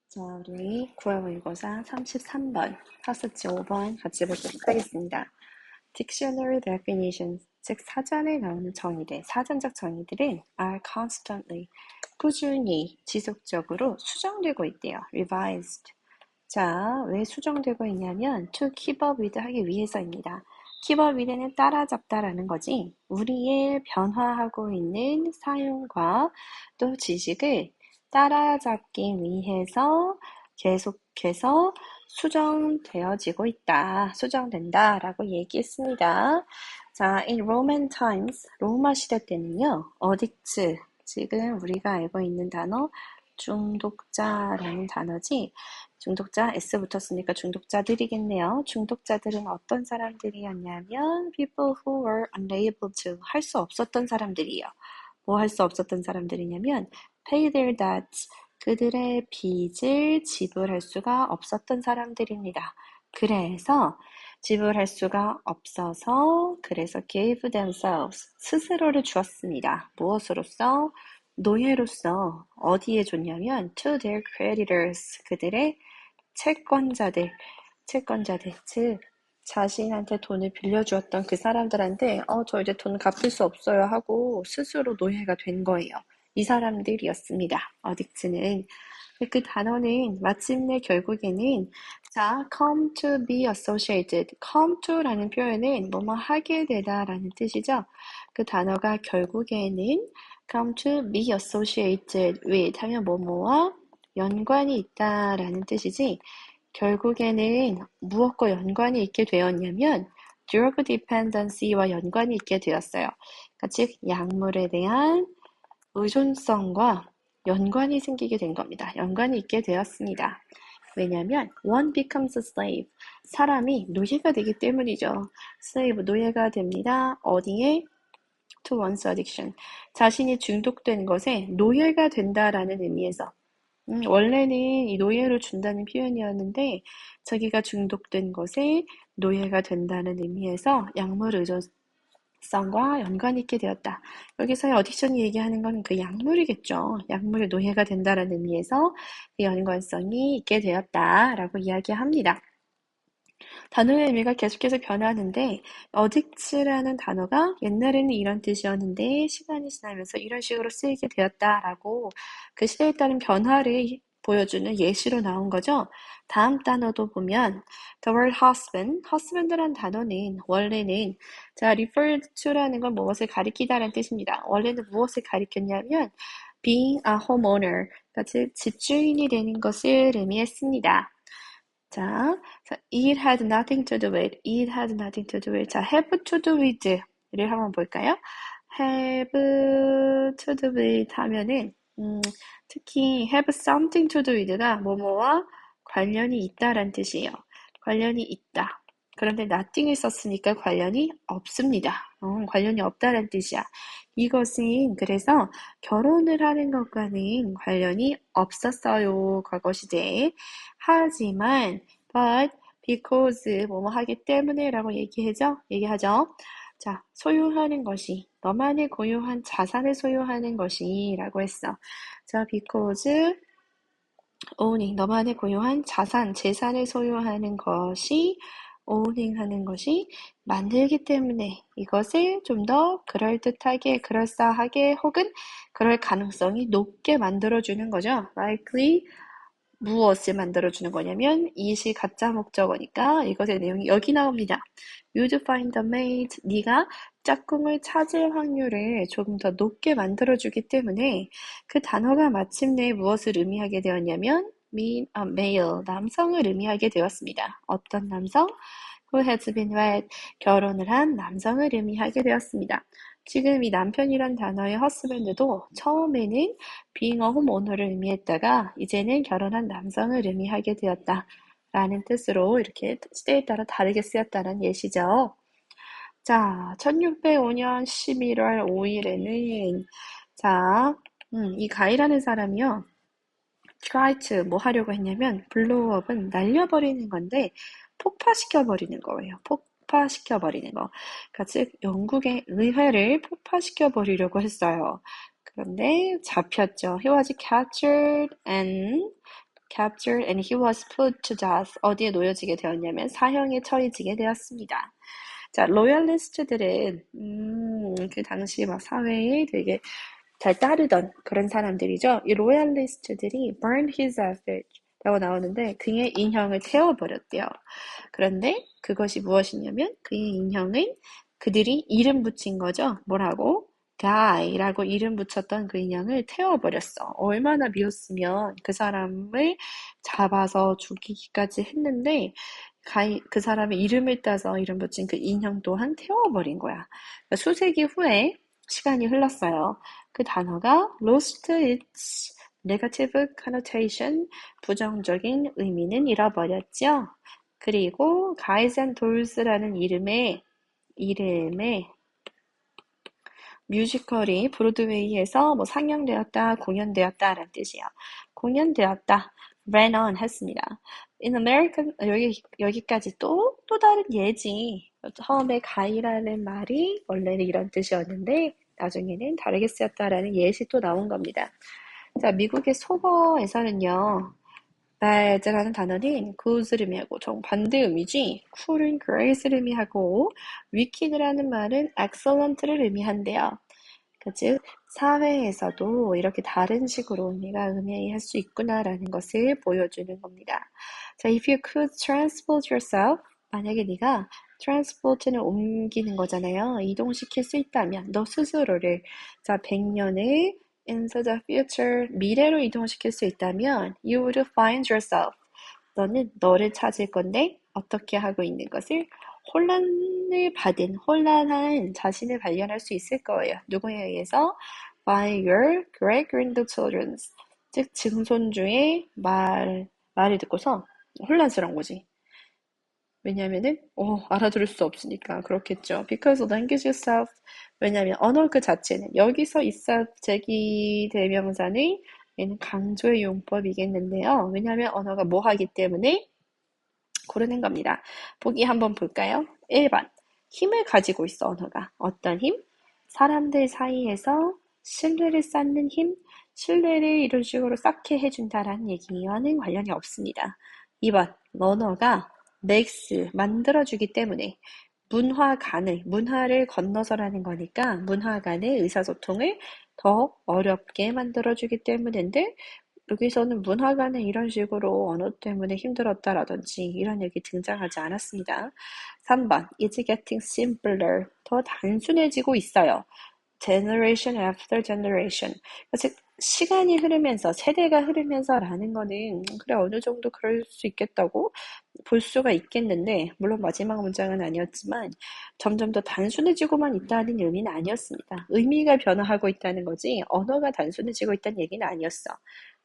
자, 우리 국어모의고사 33번, 학습지 5번 같이 보도록 하겠습니다. Dictionary definitions, 즉 사전에 나오는 정의들, 사전적 정의들은 are constantly, 꾸준히, 지속적으로 수정되고 있대요. revised. 자, 왜 수정되고 있냐면 to keep up with 하기 위해서입니다. keep up with는 따라잡다라는 거지. 우리의 변화하고 있는 사용과 또 지식을 따라잡기 위해서 계속해서 수정되어지고 있다. 수정된다 라고 얘기했습니다. 자, in Roman times, 로마 시대 때는요, 어딕츠, 지금 우리가 알고 있는 단어 중독자라는 단어지. 중독자 S 붙었으니까 중독자들이겠네요. 중독자들은 어떤 사람들이었냐면 people who were unable to 할 수 없었던 사람들이요. 뭐 할 수 없었던 사람들이냐면 pay their debts 그들의 빚을 지불할 수가 없었던 사람들입니다. 그래서 지불할 수가 없어서 그래서 gave themselves 스스로를 주었습니다. 무엇으로써? 노예로서 어디에 줬냐면 to their creditors 그들의 채권자들, 즉 자신한테 돈을 빌려주었던 그 사람들한테 저 이제 돈 갚을 수 없어요 하고 스스로 노예가 된 거예요. 이 사람들이었습니다. 어딕트는. 그 단어는 마침내 결국에는 자, come to be associated, come to라는 표현은 뭐뭐 하게 되다라는 뜻이죠. 그 단어가 결국에는 come to be associated with 하면 뭐뭐와 연관이 있다라는 뜻이지 결국에는 무엇과 연관이 있게 되었냐면 drug dependency와 연관이 있게 되었어요. 그러니까 즉 약물에 대한 의존성과 연관이 생기게 된 겁니다. 연관이 있게 되었습니다. 왜냐하면 one becomes a slave. 사람이 노예가 되기 때문이죠. slave, 노예가 됩니다. 어디에? to one's addiction. 자신이 중독된 것에 노예가 된다라는 의미에서 원래는 이 노예로 준다는 표현이었는데 자기가 중독된 것에 노예가 된다는 의미에서 약물 의존성과 연관이 있게 되었다. 여기서의 어딕션이 얘기하는 건 그 약물이겠죠. 약물의 노예가 된다는 의미에서 그 연관성이 있게 되었다라고 이야기합니다. 단어의 의미가 계속해서 변하는데 어딕츠라는 단어가 옛날에는 이런 뜻이었는데 시간이 지나면서 이런 식으로 쓰이게 되었다라고 그 시대에 따른 변화를 보여주는 예시로 나온 거죠. 다음 단어도 보면 the word husband라는 단어는 원래는 자 referred to라는 건 무엇을 가리키다라는 뜻입니다. 원래는 무엇을 가리켰냐면 being a homeowner, 즉 집주인이 되는 것을 의미했습니다. 자, it had nothing to do with, it had nothing to do with. 자, have to do with를 한번 볼까요? have to do with 하면은, 특히 have something to do with가 뭐뭐와 관련이 있다란 뜻이에요. 관련이 있다. 그런데 nothing을 썼으니까 관련이 없습니다. 관련이 없다란 뜻이야. 이것은 그래서 결혼을 하는 것과는 관련이 없었어요. 과거 시제에. 하지만 but because 뭐뭐 하기 때문에라고 얘기하죠. 자, 소유하는 것이 너만의 고유한 자산을 소유하는 것이라고 했어. 자, because owning 너만의 고유한 자산, 재산을 소유하는 것이 owning 하는 것이 만들기 때문에 이것을 좀 더 그럴듯하게, 그럴싸하게 혹은 그럴 가능성이 높게 만들어주는 거죠. likely 무엇을 만들어주는 거냐면 이시 가짜 목적어니까 이것의 내용이 여기 나옵니다. You'd find a mate. 네가 짝꿍을 찾을 확률을 조금 더 높게 만들어주기 때문에 그 단어가 마침내 무엇을 의미하게 되었냐면 male, 남성을 의미하게 되었습니다. 어떤 남성? Who has been wed, 결혼을 한 남성을 의미하게 되었습니다. 지금 이 남편이란 단어의 husband도 처음에는 being a homeowner를 의미했다가 이제는 결혼한 남성을 의미하게 되었다. 라는 뜻으로 이렇게 시대에 따라 다르게 쓰였다는 예시죠. 자, 1605년 11월 5일에는 자, 이 가이라는 사람이요. try to 뭐 하려고 했냐면 blow up은 날려버리는 건데 폭파시켜버리는 거예요. 폭파시켜버리는 거. 그러니까 즉 영국의 의회를 폭파시켜버리려고 했어요. 그런데 잡혔죠. He was captured and he was put to death. 어디에 놓여지게 되었냐면 사형에 처해지게 되었습니다. 자, 로얄리스트들은 그 당시 막 사회에 되게 잘 따르던 그런 사람들이죠. 이 로얄리스트들이 burned his effigy 라고 나오는데 그의 인형을 태워버렸대요. 그런데 그것이 무엇이냐면 그의 인형은 그들이 이름 붙인 거죠. 뭐라고? Guy라고 이름 붙였던 그 인형을 태워버렸어. 얼마나 미웠으면 그 사람을 잡아서 죽이기까지 했는데 그 사람의 이름을 따서 이름 붙인 그 인형 또한 태워버린 거야. 그러니까 수세기 후에 시간이 흘렀어요. 그 단어가 lost its negative connotation, 부정적인 의미는 잃어버렸죠. 그리고 Guys and Dolls라는 이름의 뮤지컬이 브로드웨이에서 뭐 상영되었다, 공연되었다라는 뜻이에요. 공연되었다, ran on 했습니다. In American 여기까지 또 다른 예지. 처음에 가이라는 말이 원래는 이런 뜻이었는데 나중에는 다르게 쓰였다라는 예시 또 나온 겁니다. 자, 미국의 속어에서는요. bad라는 단어는 good을 의미하고 정반대 의미지 cool은 great을 의미하고 wicked라는 말은 excellent를 의미한대요. 즉 사회에서도 이렇게 다른 식으로 의미가 의미할 수 있구나라는 것을 보여주는 겁니다. 자, if you could transport yourself, 만약에 네가 transport는 옮기는 거잖아요. 이동시킬 수 있다면 너 스스로를 자 100년을 into the future, 미래로 이동시킬 수 있다면 you would find yourself. 너는 너를 찾을 건데 어떻게 하고 있는 것을 혼란한 자신을 발견할 수 있을 거예요. 누구에 의해서? By your great grandchildren. 즉 증손주의 말을 듣고서 혼란스러운 거지. 왜냐면은 알아들을 수 없으니까 그렇겠죠. Because language itself. 왜냐면 언어 그 자체는 여기서 있어 제기 대명사는 얘는 강조의 용법이겠는데요. 왜냐하면 언어가 뭐 하기 때문에 고르는 겁니다. 보기 한번 볼까요? 1번. 힘을 가지고 있어, 언어가. 어떤 힘? 사람들 사이에서 신뢰를 쌓는 힘, 신뢰를 이런 식으로 쌓게 해준다라는 얘기와는 관련이 없습니다. 2번. 언어가 makes, 만들어주기 때문에 문화를 건너서라는 거니까 문화 간의 의사소통을 더 어렵게 만들어주기 때문인데 여기서는 문화 간에 이런 식으로 언어 때문에 힘들었다라든지 이런 얘기 등장하지 않았습니다. 3번, It's getting simpler. 더 단순해지고 있어요. Generation after generation. 즉, 시간이 흐르면서, 세대가 흐르면서라는 거는 그래 어느 정도 그럴 수 있겠다고 볼 수가 있겠는데 물론 마지막 문장은 아니었지만 점점 더 단순해지고만 있다는 의미는 아니었습니다. 의미가 변화하고 있다는 거지 언어가 단순해지고 있다는 얘기는 아니었어.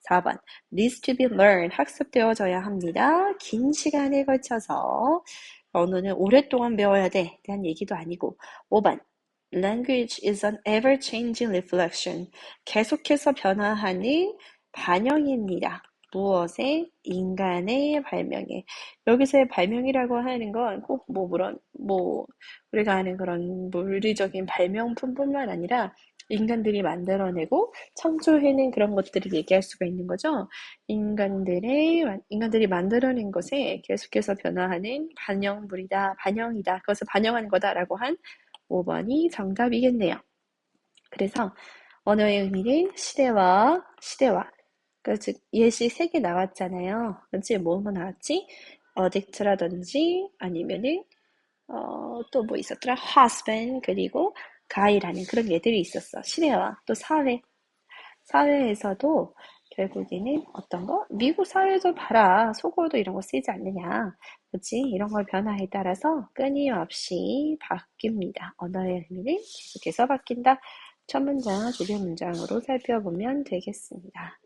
4번. needs to be learned. 학습되어져야 합니다. 긴 시간에 걸쳐서 언어는 오랫동안 배워야 돼. 대한 얘기도 아니고. 5번. Language is an ever-changing reflection. 계속해서 변화하는 반영입니다. 무엇의? 인간의 발명에. 여기서의 발명이라고 하는 건 꼭 우리가 아는 그런 물리적인 발명품뿐만 아니라 인간들이 만들어내고 창조해낸 그런 것들을 얘기할 수가 있는 거죠. 인간들이 만들어낸 것에 계속해서 변화하는 반영이다. 그것을 반영하는 거다라고 한 5번이 정답이겠네요. 그래서 언어의 의미는 시대와 즉 예시 3개 나왔잖아요. 그치? 뭐 나왔지? 어딕트라든지 아니면은 또 뭐 있었더라? husband 그리고 guy라는 그런 예들이 있었어. 시대와 또 사회에서도 결국에는 어떤 거? 미국 사회도 봐라. 속어도 이런 거 쓰이지 않느냐. 그치? 이런 걸 변화에 따라서 끊임없이 바뀝니다. 언어의 의미는 계속해서 바뀐다. 첫 문장, 주제 문장으로 살펴보면 되겠습니다.